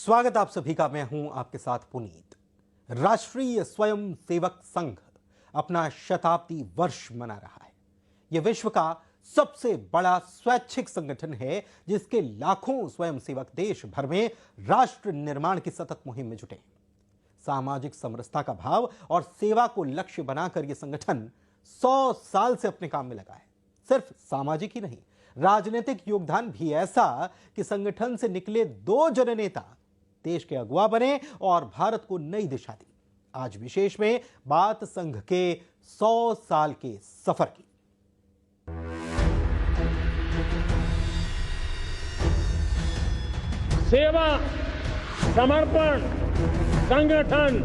स्वागत आप सभी का। मैं हूं आपके साथ पुनीत। राष्ट्रीय स्वयं सेवक संघ अपना शताब्दी वर्ष मना रहा है। यह विश्व का सबसे बड़ा स्वैच्छिक संगठन है जिसके लाखों स्वयंसेवक देश भर में राष्ट्र निर्माण की सतत मुहिम में जुटे हैं। सामाजिक समरसता का भाव और सेवा को लक्ष्य बनाकर यह संगठन 100 साल से अपने काम में लगा है। सिर्फ सामाजिक ही नहीं, राजनीतिक योगदान भी ऐसा कि संगठन से निकले 2 जननेता देश के अगुवा बने और भारत को नई दिशा दी। आज विशेष में बात संघ के 100 साल के सफर की। सेवा, समर्पण, संगठन,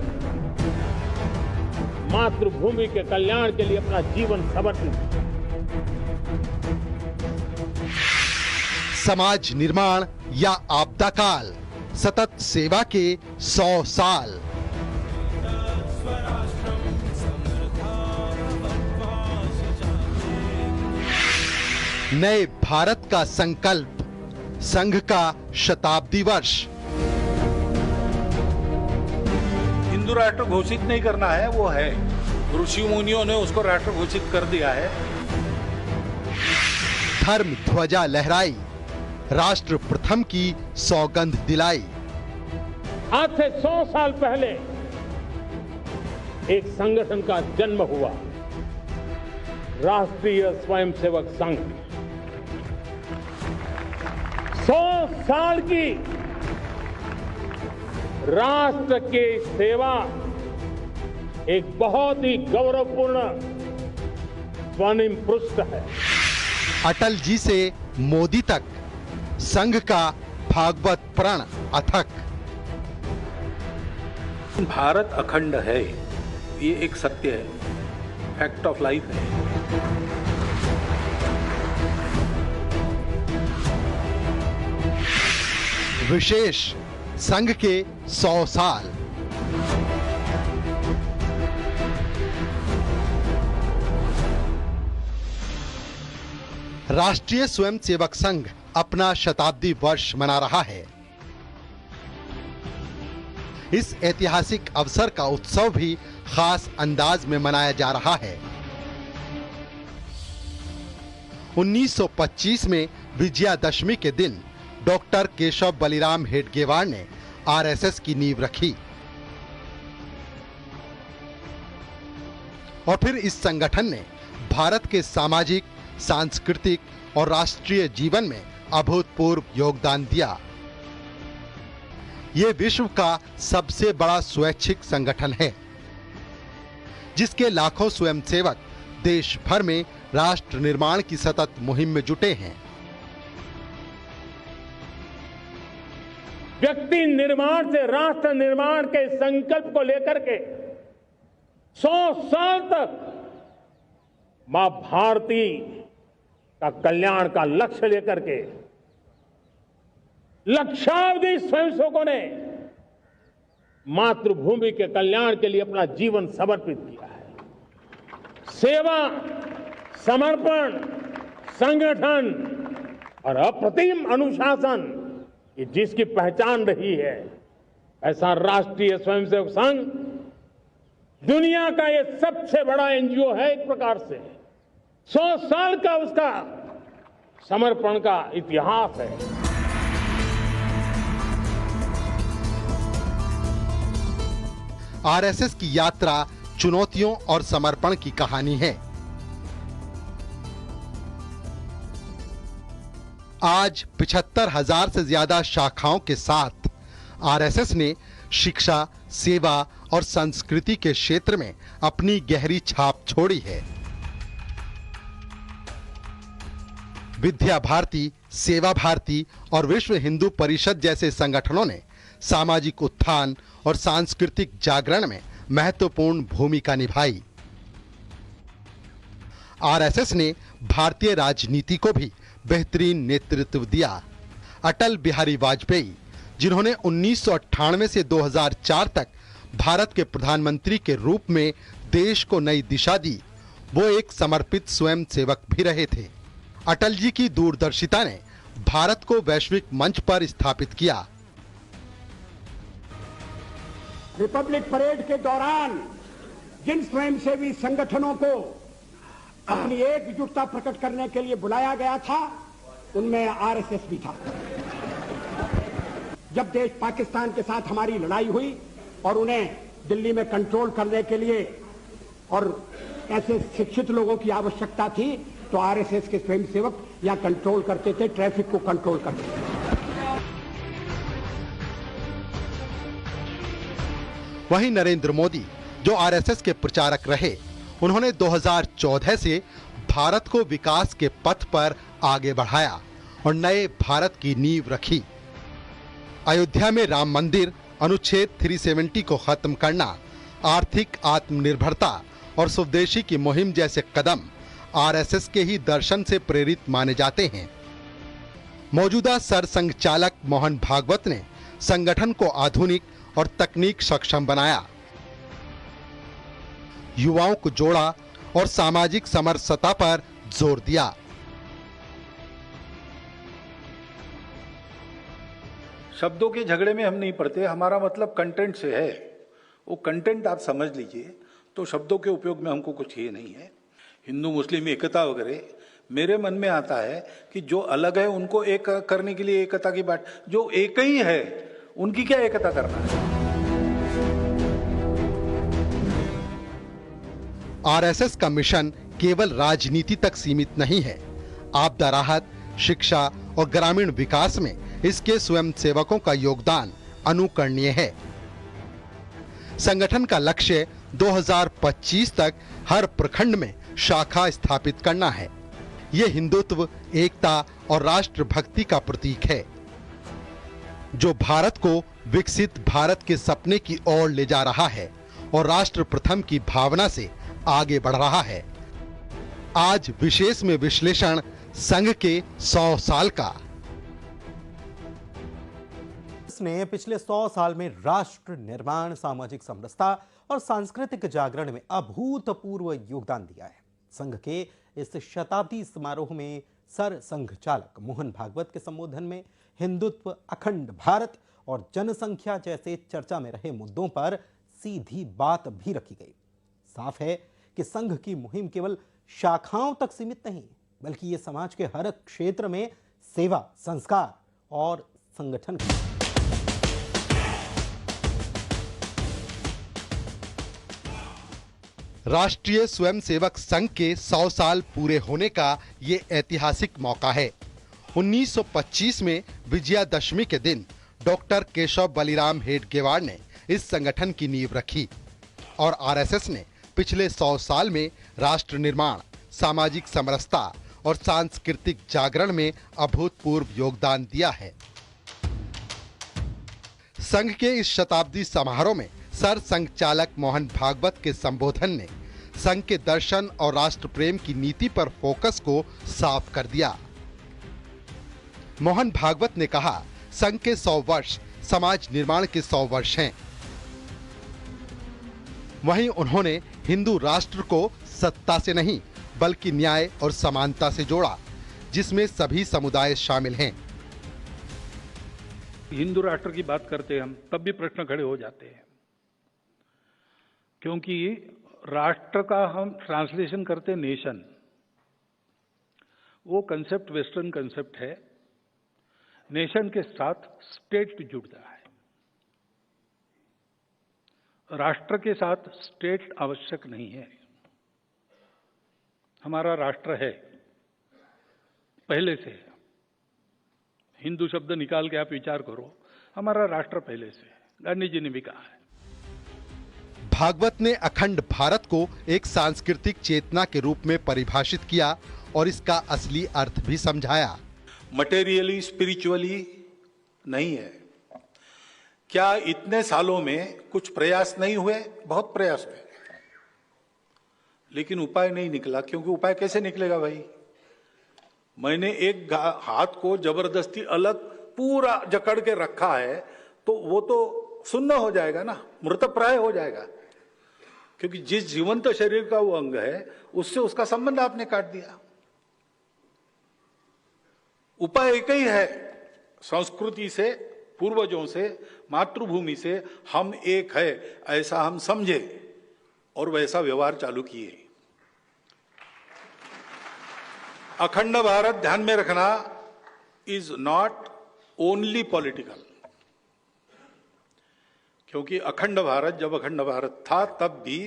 मातृभूमि के कल्याण के लिए अपना जीवन समर्पित। समाज निर्माण या आपदा काल, सतत सेवा के 100 साल। नए भारत का संकल्प, संघ का शताब्दी वर्ष। हिंदू राष्ट्र घोषित नहीं करना है, वो है। ऋषि मुनियों ने उसको राष्ट्र घोषित कर दिया है। धर्म ध्वजा लहराई, राष्ट्र प्रथम की सौगंध दिलाई। आज से 100 साल पहले एक संगठन का जन्म हुआ, राष्ट्रीय स्वयंसेवक संघ। 100 साल की राष्ट्र की सेवा एक बहुत ही गौरवपूर्ण स्वर्णिम पृष्ठ है। अटल जी से मोदी तक संघ का भागवत प्रण अथक। भारत अखंड है, ये एक सत्य है, फैक्ट ऑफ लाइफ है। विशेष संघ के 100 साल। राष्ट्रीय स्वयंसेवक संघ अपना शताब्दी वर्ष मना रहा है। इस ऐतिहासिक अवसर का उत्सव भी खास अंदाज में मनाया जा रहा है। 1925 में विजयादशमी के दिन डॉक्टर केशव बलिराम हेडगेवार ने आरएसएस की नींव रखी और फिर इस संगठन ने भारत के सामाजिक, सांस्कृतिक और राष्ट्रीय जीवन में अभूतपूर्व योगदान दिया। यह विश्व का सबसे बड़ा स्वैच्छिक संगठन है जिसके लाखों स्वयंसेवक देश भर में राष्ट्र निर्माण की सतत मुहिम में जुटे हैं। व्यक्ति निर्माण से राष्ट्र निर्माण के संकल्प को लेकर के 100 साल तक मां भारती का कल्याण का लक्ष्य लेकर के लक्षावधि स्वयंसेवकों ने मातृभूमि के कल्याण के लिए अपना जीवन समर्पित किया है। सेवा, समर्पण, संगठन और अप्रतिम अनुशासन, ये जिसकी पहचान रही है, ऐसा राष्ट्रीय स्वयंसेवक संघ दुनिया का ये सबसे बड़ा एनजीओ है। एक प्रकार से 100 साल का उसका समर्पण का इतिहास है। आरएसएस की यात्रा चुनौतियों और समर्पण की कहानी है। आज 75,000 से ज्यादा शाखाओं के साथ आरएसएस ने शिक्षा, सेवा और संस्कृति के क्षेत्र में अपनी गहरी छाप छोड़ी है। विद्या भारती, सेवा भारती और विश्व हिंदू परिषद जैसे संगठनों ने सामाजिक उत्थान और सांस्कृतिक जागरण में महत्वपूर्ण भूमिका निभाई। आरएसएस ने भारतीय राजनीति को भी बेहतरीन नेतृत्व दिया। अटल बिहारी वाजपेयी, जिन्होंने 1998 से 2004 तक भारत के प्रधानमंत्री के रूप में देश को नई दिशा दी, वो एक समर्पित स्वयंसेवक भी रहे थे। अटल जी की दूरदर्शिता ने भारत को वैश्विक मंच पर स्थापित किया। रिपब्लिक परेड के दौरान जिन स्वयंसेवी संगठनों को अपनी एकजुटता प्रकट करने के लिए बुलाया गया था, उनमें आरएसएस भी था। जब देश पाकिस्तान के साथ हमारी लड़ाई हुई और उन्हें दिल्ली में कंट्रोल करने के लिए और ऐसे शिक्षित लोगों की आवश्यकता थी, तो आरएसएस के स्वयंसेवक या कंट्रोल करते थे, ट्रैफिक को कंट्रोल करते थे। वहीं नरेंद्र मोदी, जो आरएसएस के प्रचारक रहे, उन्होंने 2014 से भारत को विकास के पथ पर आगे बढ़ाया और नए भारत की नींव रखी। अयोध्या में राम मंदिर, अनुच्छेद 370 को खत्म करना, आर्थिक आत्मनिर्भरता और स्वदेशी की मुहिम जैसे कदम आरएसएस के ही दर्शन से प्रेरित माने जाते हैं। मौजूदा सरसंघ चालक मोहन भागवत ने संगठन को आधुनिक और तकनीक सक्षम बनाया, युवाओं को जोड़ा और सामाजिक समरसता पर जोर दिया। शब्दों के झगड़े में हम नहीं पड़ते, हमारा मतलब कंटेंट से है। वो कंटेंट आप समझ लीजिए, तो शब्दों के उपयोग में हमको कुछ ये नहीं है। हिंदू मुस्लिम एकता वगैरह, मेरे मन में आता है कि जो अलग है उनको एक करने के लिए एकता की बात, जो एक ही है उनकी क्या एकता करना है। आरएसएस का मिशन केवल राजनीति तक सीमित नहीं है। आपदा राहत, शिक्षा और ग्रामीण विकास में इसके स्वयंसेवकों का योगदान अनुकरणीय है। संगठन का लक्ष्य 2025 तक हर प्रखंड में शाखा स्थापित करना है। यह हिंदुत्व, एकता और राष्ट्रभक्ति का प्रतीक है, जो भारत को विकसित भारत के सपने की ओर ले जा रहा है और राष्ट्र प्रथम की भावना से आगे बढ़ रहा है। आज विशेष में विश्लेषण संघ के 100 साल का। इसने पिछले 100 साल में राष्ट्र निर्माण, सामाजिक समरसता और सांस्कृतिक जागरण में अभूतपूर्व योगदान दिया है। संघ के इस शताब्दी समारोह में सर संघ चालक मोहन भागवत के संबोधन में हिंदुत्व, अखंड भारत और जनसंख्या जैसे चर्चा में रहे मुद्दों पर सीधी बात भी रखी गई। साफ है कि संघ की मुहिम केवल शाखाओं तक सीमित नहीं, बल्कि ये समाज के हर क्षेत्र में सेवा, संस्कार और संगठन की। राष्ट्रीय स्वयंसेवक संघ के 100 साल पूरे होने का ये ऐतिहासिक मौका है। 1925 में विजयादशमी के दिन डॉक्टर केशव बलिराम हेडगेवार ने इस संगठन की नींव रखी और आरएसएस ने पिछले 100 साल में राष्ट्र निर्माण, सामाजिक समरसता और सांस्कृतिक जागरण में अभूतपूर्व योगदान दिया है। संघ के इस शताब्दी समारोह में सर संघ चालक मोहन भागवत के संबोधन ने संघ के दर्शन और राष्ट्र प्रेम की नीति पर फोकस को साफ कर दिया। मोहन भागवत ने कहा, संघ के 100 वर्ष समाज निर्माण के 100 वर्ष हैं। वहीं उन्होंने हिंदू राष्ट्र को सत्ता से नहीं बल्कि न्याय और समानता से जोड़ा, जिसमें सभी समुदाय शामिल हैं। हिंदू राष्ट्र की बात करते हैं हम, तब भी प्रश्न खड़े हो जाते हैं, क्योंकि राष्ट्र का हम ट्रांसलेशन करते नेशन, वो कंसेप्ट वेस्टर्न कंसेप्ट है। नेशन के साथ स्टेट जुड़ता है, राष्ट्र के साथ स्टेट आवश्यक नहीं है। हमारा राष्ट्र है पहले से। हिंदू शब्द निकाल के आप विचार करो, हमारा राष्ट्र पहले से गांधी जी ने भी कहा है। भागवत ने अखंड भारत को एक सांस्कृतिक चेतना के रूप में परिभाषित किया और इसका असली अर्थ भी समझाया। मटेरियली, स्पिरिचुअली नहीं है। क्या इतने सालों में कुछ प्रयास नहीं हुए? बहुत प्रयास हुए, लेकिन उपाय नहीं निकला। क्योंकि उपाय कैसे निकलेगा भाई? मैंने एक हाथ को जबरदस्ती अलग पूरा जकड़ के रखा है, तो वो तो सुन्न हो जाएगा ना, मृतप्राय हो जाएगा। क्योंकि जिस जीवंत शरीर का वो अंग है, उससे उसका संबंध आपने काट दिया। उपाय एक ही है, संस्कृति से पूर्वजों से, मातृभूमि से हम एक है ऐसा हम समझे और वैसा व्यवहार चालू किए। अखंड भारत ध्यान में रखना इज नॉट ओनली पॉलिटिकल, क्योंकि अखंड भारत, जब अखंड भारत था तब भी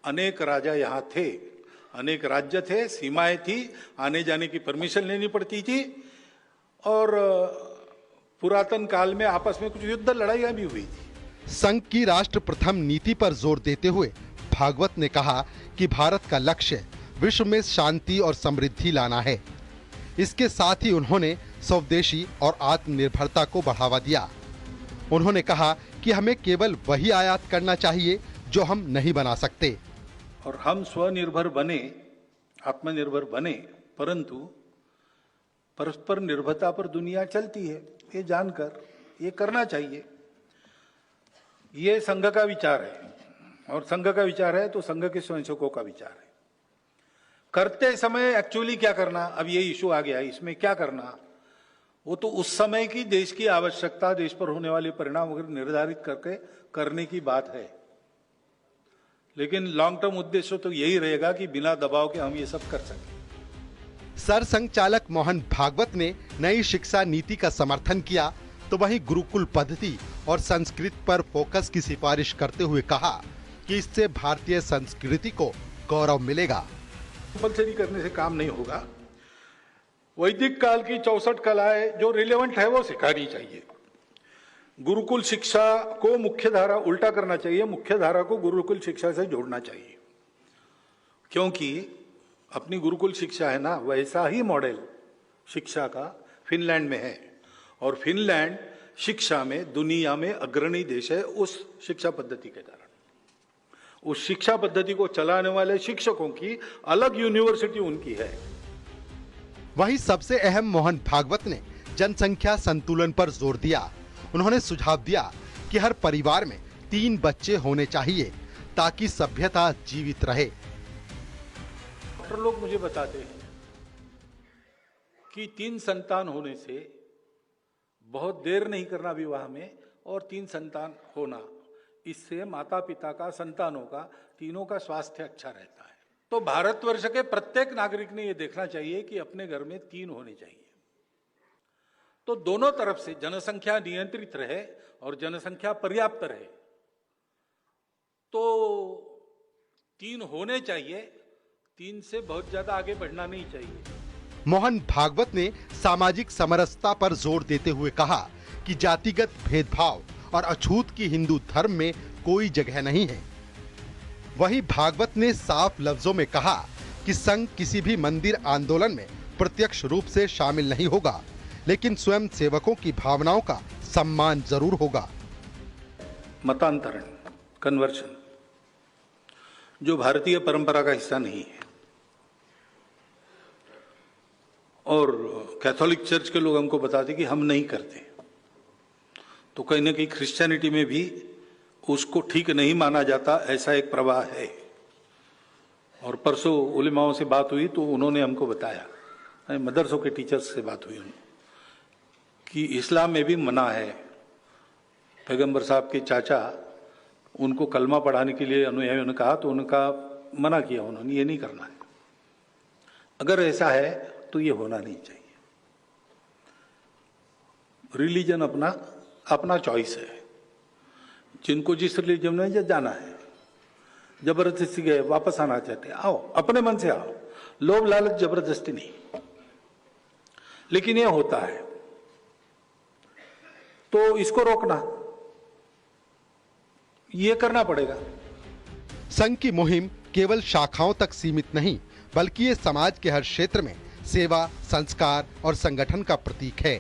अनेक राजा यहां थे, अनेक राज्य थे, सीमाएं थी, आने जाने की परमिशन लेनी पड़ती थी और पुरातन काल में आपस में कुछ युद्ध लड़ाइयां भी हुई थी। संघ की राष्ट्र प्रथम नीति पर जोर देते हुए भागवत ने कहा कि भारत का लक्ष्य विश्व में शांति और समृद्धि लाना है। इसके साथ ही उन्होंने स्वदेशी और आत्मनिर्भरता को बढ़ावा दिया। उन्होंने कहा कि हमें केवल वही आयात करना चाहिए जो हम नहीं बना सकते। और हम स्वनिर्भर बने, आत्मनिर्भर बने, परंतु परस्पर निर्भरता पर दुनिया चलती है, ये जानकर ये करना चाहिए। ये संघ का विचार है और संघ का विचार है तो संघ के स्वयंसेवकों का विचार है। करते समय एक्चुअली क्या करना, अब ये इशू आ गया, इसमें क्या करना, वो तो उस समय की देश की आवश्यकता, देश पर होने वाले परिणाम वगैरह निर्धारित करके करने की बात है। लेकिन लॉन्ग टर्म उद्देश्य तो यही रहेगा कि बिना दबाव के हम ये सब कर सकें। सरसंघ चालक मोहन भागवत ने नई शिक्षा नीति का समर्थन किया, तो वहीं गुरुकुल पद्धति और संस्कृत पर फोकस की सिफारिश करते हुए कहा कि इससे भारतीय संस्कृति को गौरव मिलेगा। कंपल्सरी करने से काम नहीं होगा। वैदिक काल की 64 कलाएं जो रिलेवेंट है वो सिखानी चाहिए। गुरुकुल शिक्षा को मुख्य धारा, उल्टा करना चाहिए, मुख्य धारा को गुरुकुल शिक्षा से जोड़ना चाहिए, क्योंकि अपनी गुरुकुल शिक्षा है ना, वैसा ही मॉडल शिक्षा का फिनलैंड में है और फिनलैंड शिक्षा में दुनिया में अग्रणी देश है उस शिक्षा पद्धति के कारण। उस शिक्षा पद्धति को चलाने वाले शिक्षकों की अलग यूनिवर्सिटी उनकी है। वहीं सबसे अहम मोहन भागवत ने जनसंख्या संतुलन पर जोर दिया। उन्होंने सुझाव दिया कि हर परिवार में 3 बच्चे होने चाहिए ताकि सभ्यता जीवित रहे। डॉक्टर लोग मुझे बताते हैं कि 3 संतान होने से बहुत देर नहीं करना विवाह में, और 3 संतान होना, इससे माता पिता का, संतानों का, तीनों का स्वास्थ्य अच्छा रहता है। तो भारतवर्ष के प्रत्येक नागरिक ने यह देखना चाहिए कि अपने घर में 3 होने चाहिए, तो दोनों तरफ से जनसंख्या नियंत्रित रहे और जनसंख्या पर्याप्त रहे। तो 3 होने चाहिए, 3 से बहुत ज्यादा आगे बढ़ना नहीं चाहिए। मोहन भागवत ने सामाजिक समरसता पर जोर देते हुए कहा कि जातिगत भेदभाव और अछूत की हिंदू धर्म में कोई जगह नहीं है। वहीं भागवत ने साफ लफ्जों में कहा कि संघ किसी भी मंदिर आंदोलन में प्रत्यक्ष रूप से शामिल नहीं होगा, लेकिन स्वयं सेवकों की भावनाओं का सम्मान जरूर होगा। मतांतरण, कन्वर्शन, जो भारतीय परंपरा का हिस्सा नहीं है, और कैथोलिक चर्च के लोग हमको बताते कि हम नहीं करते, तो कहीं ना कहीं क्रिश्चियनिटी में भी उसको ठीक नहीं माना जाता, ऐसा एक प्रवाह है। और परसों उलेमाओं से बात हुई तो उन्होंने हमको बताया, मदरसों के टीचर्स से बात हुई कि इस्लाम में भी मना है। पैगंबर साहब के चाचा उनको कलमा पढ़ाने के लिए अनुयायियों ने कहा तो उनका मना किया, उन्होंने ये नहीं करना है। अगर ऐसा है तो ये होना नहीं चाहिए। रिलीजन अपना चॉइस है, जिनको जिस रिलीजन में जाना है, जबरदस्ती गए वापस आना चाहते हैं, आओ, अपने मन से आओ, लोभ लालच जबरदस्ती नहीं। लेकिन ये होता है तो इसको रोकना, ये करना पड़ेगा। संघ की मुहिम केवल शाखाओं तक सीमित नहीं, बल्कि ये समाज के हर क्षेत्र में सेवा, संस्कार और संगठन का प्रतीक है।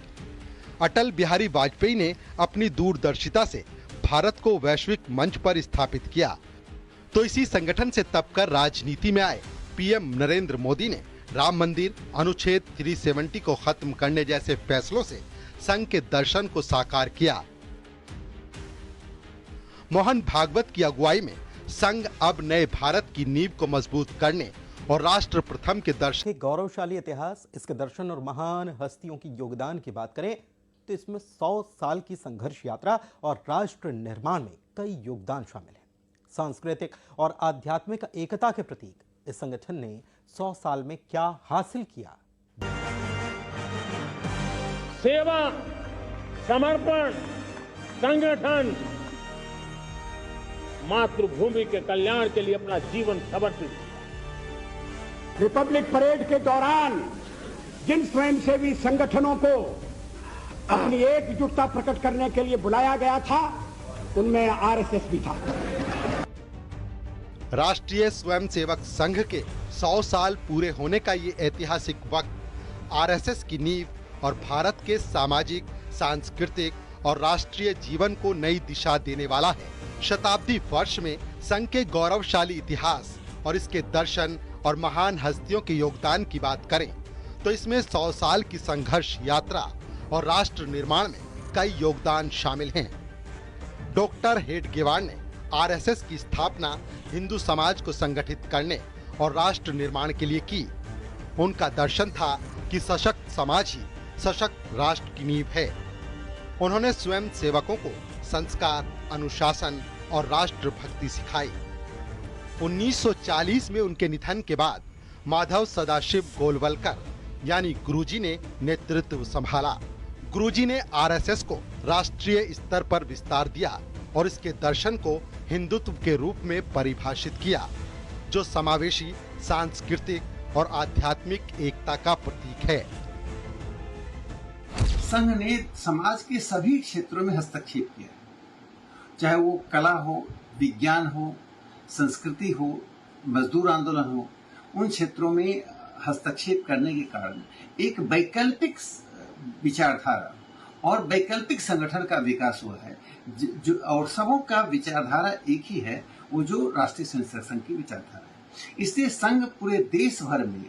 अटल बिहारी वाजपेयी ने अपनी दूरदर्शिता से भारत को वैश्विक मंच पर स्थापित किया, तो इसी संगठन से तपकर राजनीति में आए पीएम नरेंद्र मोदी ने राम मंदिर, अनुच्छेद 370 को खत्म करने जैसे फैसलों से संघ के दर्शन को साकार किया। मोहन भागवत की अगुवाई में संघ अब नए भारत की नींव को मजबूत करने और राष्ट्र प्रथम के दर्शन गौरवशाली इतिहास, इसके दर्शन और महान हस्तियों की योगदान की बात करें तो इसमें 100 साल की संघर्ष यात्रा और राष्ट्र निर्माण में कई योगदान शामिल हैं। सांस्कृतिक और आध्यात्मिक एकता के प्रतीक इस संगठन ने 100 साल में क्या हासिल किया? सेवा, समर्पण, संगठन, मातृभूमि के कल्याण के लिए अपना जीवन समर्पित किया। रिपब्लिक परेड के दौरान जिन स्वयंसेवी संगठनों को अपनी एकजुटता प्रकट करने के लिए बुलाया गया था, उनमें आरएसएस भी था। राष्ट्रीय स्वयंसेवक संघ के 100 साल पूरे होने का ये ऐतिहासिक वक्त आरएसएस की नींव और भारत के सामाजिक, सांस्कृतिक और राष्ट्रीय जीवन को नई दिशा देने वाला है। शताब्दी वर्ष में संघ के गौरवशाली इतिहास और इसके दर्शन और महान हस्तियों के योगदान की बात करें तो इसमें 100 साल की संघर्ष यात्रा और राष्ट्र निर्माण में कई योगदान शामिल हैं। डॉक्टर हेडगेवार ने आरएसएस की स्थापना हिंदू समाज को संगठित करने और राष्ट्र निर्माण के लिए की। उनका दर्शन था कि सशक्त समाज ही सशक्त राष्ट्र की नींव है। उन्होंने स्वयं सेवकों को संस्कार, अनुशासन और राष्ट्रभक्ति सिखाई। 1940 में उनके निधन के बाद माधव सदाशिव गोलवलकर यानी गुरुजी ने नेतृत्व संभाला। गुरुजी ने आरएसएस को राष्ट्रीय स्तर पर विस्तार दिया और इसके दर्शन को हिंदुत्व के रूप में परिभाषित किया, जो समावेशी, सांस्कृतिक और आध्यात्मिक एकता का प्रतीक है। संघ ने समाज के सभी क्षेत्रों में हस्तक्षेप किया, चाहे वो कला हो, विज्ञान हो, संस्कृति हो, मजदूर आंदोलन हो। उन क्षेत्रों में हस्तक्षेप करने के कारण एक वैकल्पिक विचारधारा और वैकल्पिक संगठन का विकास हुआ है, जो और सबों का विचारधारा एक ही है, वो जो राष्ट्रीय स्वयंसेवक संघ की विचारधारा है। इसलिए संघ पूरे देश भर में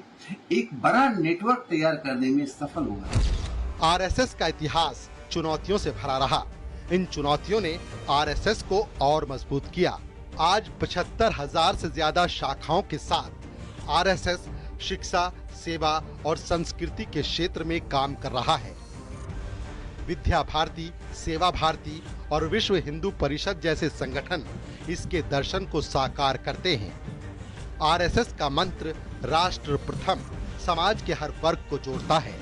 एक बड़ा नेटवर्क तैयार करने में सफल हुआ है। आरएसएस का इतिहास चुनौतियों से भरा रहा। इन चुनौतियों ने आरएसएस को और मजबूत किया। आज 75,000 से ज्यादा शाखाओं के साथ आरएसएस शिक्षा, सेवा और संस्कृति के क्षेत्र में काम कर रहा है। विद्या भारती, सेवा भारती और विश्व हिंदू परिषद जैसे संगठन इसके दर्शन को साकार करते हैं। आरएसएस का मंत्र राष्ट्र प्रथम समाज के हर वर्ग को जोड़ता है।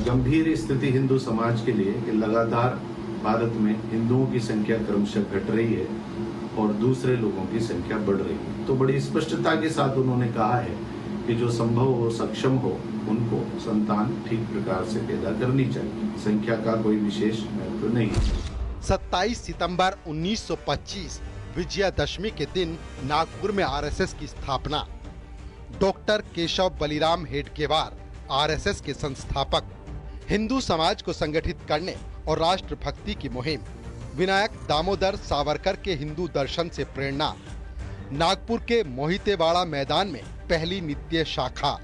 गंभीर स्थिति हिंदू समाज के लिए कि लगातार भारत में हिंदुओं की संख्या क्रमशः घट रही है और दूसरे लोगों की संख्या बढ़ रही है। तो बड़ी स्पष्टता के साथ उन्होंने कहा है कि जो संभव हो, सक्षम हो, उनको संतान ठीक प्रकार से पैदा करनी चाहिए। संख्या का कोई विशेष महत्व नहीं। 27 सितंबर 1925 विजयादशमी के दिन नागपुर में आरएसएस की स्थापना। डॉक्टर केशव बलिराम हेडगेवार आरएसएस के संस्थापक। हिंदू समाज को संगठित करने और राष्ट्रभक्ति की मुहिम। विनायक दामोदर सावरकर के हिंदू दर्शन से प्रेरणा। नागपुर के मोहितेवाड़ा मैदान में पहली नित्य शाखा।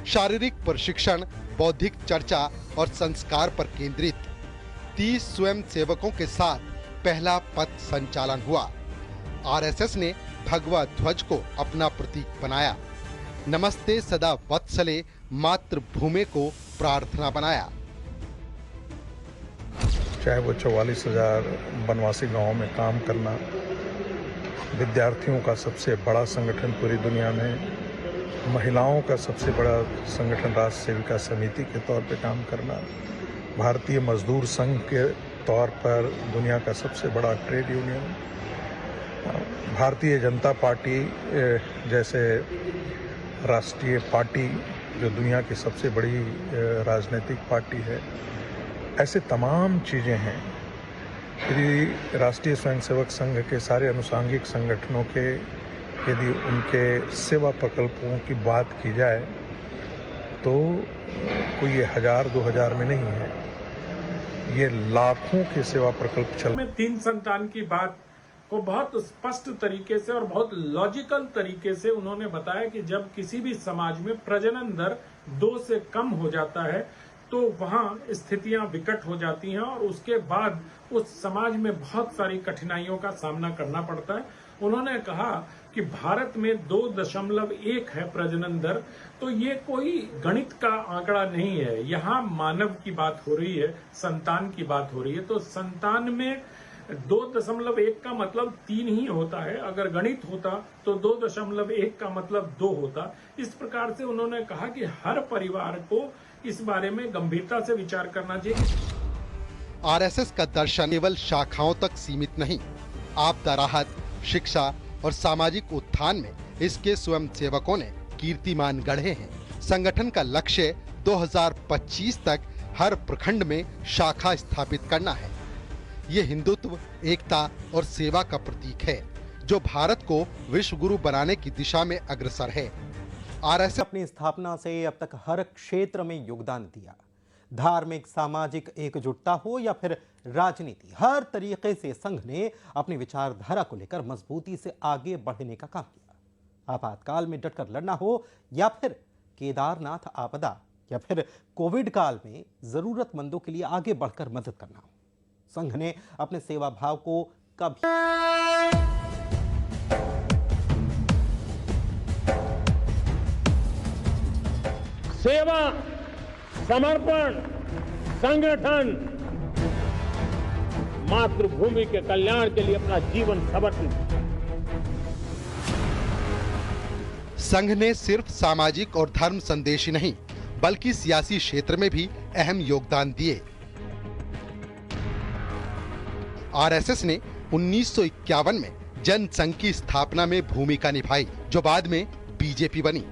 शारीरिक प्रशिक्षण, बौद्धिक चर्चा और संस्कार पर केंद्रित। 30 स्वयं सेवकों के साथ पहला पथ संचालन हुआ। आरएसएस ने भगवा ध्वज को अपना प्रतीक बनाया। नमस्ते सदा वत्सले मातृभूमि को प्रार्थना बनाया। चाहे वो 44,000 वनवासी गांवों में काम करना, विद्यार्थियों का सबसे बड़ा संगठन पूरी दुनिया में, महिलाओं का सबसे बड़ा संगठन राष्ट्र सेविका समिति के तौर पे काम करना, भारतीय मजदूर संघ के तौर पर दुनिया का सबसे बड़ा trade union, Bharatiya Janata party जैसे राष्ट्रीय पार्टी जो दुनिया की सबसे बड़ी राजनीतिक पार्टी है, ऐसे तमाम चीज़ें हैं। यदि राष्ट्रीय स्वयंसेवक संघ के सारे अनुषांगिक संगठनों के यदि उनके सेवा प्रकल्पों की बात की जाए तो कोई ये 1000-2000 में नहीं है, ये लाखों के सेवा प्रकल्प चल। में 3 संतान की बात को बहुत स्पष्ट तरीके से और बहुत लॉजिकल तरीके से उन्होंने बताया कि जब किसी भी समाज में प्रजनन दर 2 से कम हो जाता है तो वहां स्थितियां विकट हो जाती हैं और उसके बाद उस समाज में बहुत सारी कठिनाइयों का सामना करना पड़ता है उन्होंने कहा कि भारत में 2.1 है प्रजनन दर, तो ये कोई गणित का आंकड़ा नहीं है। यहाँ मानव की बात हो रही है, संतान की बात हो रही है। तो संतान में 2.1 का मतलब 3 ही होता है। अगर गणित होता तो 2.1 का मतलब 2 होता। इस प्रकार से उन्होंने कहा कि हर परिवार को इस बारे में गंभीरता से विचार करना चाहिए। आरएसएस का दर्शन केवल शाखाओं तक सीमित नहीं, आपदा राहत, शिक्षा और सामाजिक उत्थान में इसके स्वयं सेवकों ने कीर्तिमान गढ़े हैं। संगठन का लक्ष्य 2025 तक हर प्रखंड में शाखा स्थापित करना है। ये हिंदुत्व, एकता और सेवा का प्रतीक है, जो भारत को विश्व गुरु बनाने की दिशा में अग्रसर है। आरएसएस अपनी स्थापना से अब तक हर क्षेत्र में योगदान दिया। धार्मिक, सामाजिक एकजुटता हो या फिर राजनीति, हर तरीके से संघ ने अपनी विचारधारा को लेकर मजबूती से आगे बढ़ने का काम किया। आपातकाल में डटकर लड़ना हो या फिर केदारनाथ आपदा या फिर कोविड काल में जरूरतमंदों के लिए आगे बढ़कर मदद करना हो, संघ ने अपने सेवा भाव को कभी सेवा, समर्पण, संगठन, मातृभूमि के कल्याण के लिए अपना जीवन समर्पित किया। संघ ने सिर्फ सामाजिक और धर्म संदेश ही नहीं, बल्कि सियासी क्षेत्र में भी अहम योगदान दिए। आरएसएस ने 1951 में जनसंघ की स्थापना में भूमिका निभाई, जो बाद में बीजेपी बनी।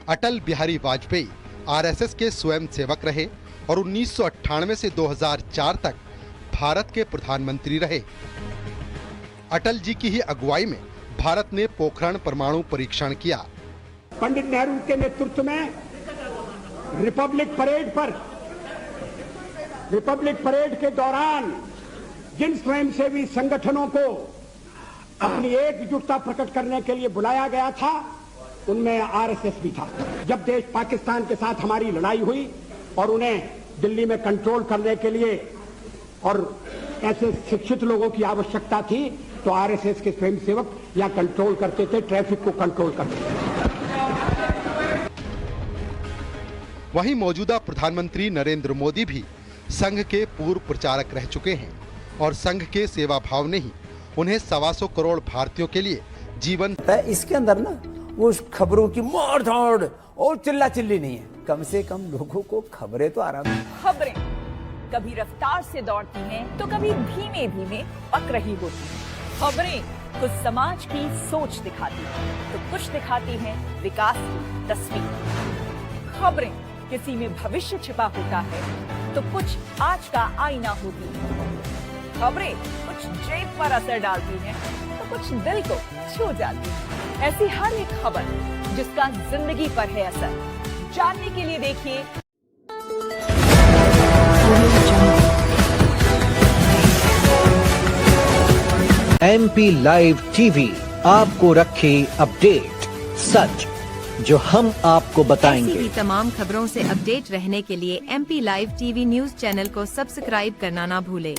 अटल बिहारी वाजपेयी आरएसएस के स्वयं सेवक रहे और 1998 से 2004 तक भारत के प्रधानमंत्री रहे। अटल जी की ही अगुवाई में भारत ने पोखरण परमाणु परीक्षण किया। पंडित नेहरू के नेतृत्व में रिपब्लिक परेड के दौरान जिन स्वयंसेवी संगठनों को अपनी एकजुटता प्रकट करने के लिए बुलाया गया था, उनमें आरएसएस भी था। जब देश पाकिस्तान के साथ हमारी लड़ाई हुई और उन्हें दिल्ली में कंट्रोल करने के लिए और ऐसे शिक्षित लोगों की आवश्यकता थी, तो आरएसएस के स्वयंसेवक यहाँ कंट्रोल करते थे, ट्रैफिक को कंट्रोल करते थे। वहीं मौजूदा प्रधानमंत्री नरेंद्र मोदी भी संघ के पूर्व प्रचारक रह चुके हैं और संघ के सेवा भाव ने ही उन्हें 125 करोड़ भारतीयों के लिए जीवन। इसके अंदर ना वो खबरों की मार धाड़ और चिल्ला चिल्ली नहीं है। कम से कम लोगों को खबरें तो आराम। खबरें कभी रफ्तार से दौड़ती हैं, तो कभी धीमे धीमे पक रही होती हैं। खबरें कुछ समाज की सोच दिखाती हैं, तो कुछ दिखाती हैं विकास की तस्वीर। खबरें किसी में भविष्य छिपा होता है, तो कुछ आज का आईना होती है। खबरें कुछ जेब पर असर डालती हैं, तो कुछ दिल को छू जाती है। ऐसी हर एक खबर जिसका जिंदगी पर है असर, जानने के लिए देखिए MP लाइव टीवी, आपको रखे अपडेट। सच जो हम आपको बताएंगे। ऐसी ही तमाम खबरों से अपडेट रहने के लिए MP live TV news channel को सब्सक्राइब करना ना भूले।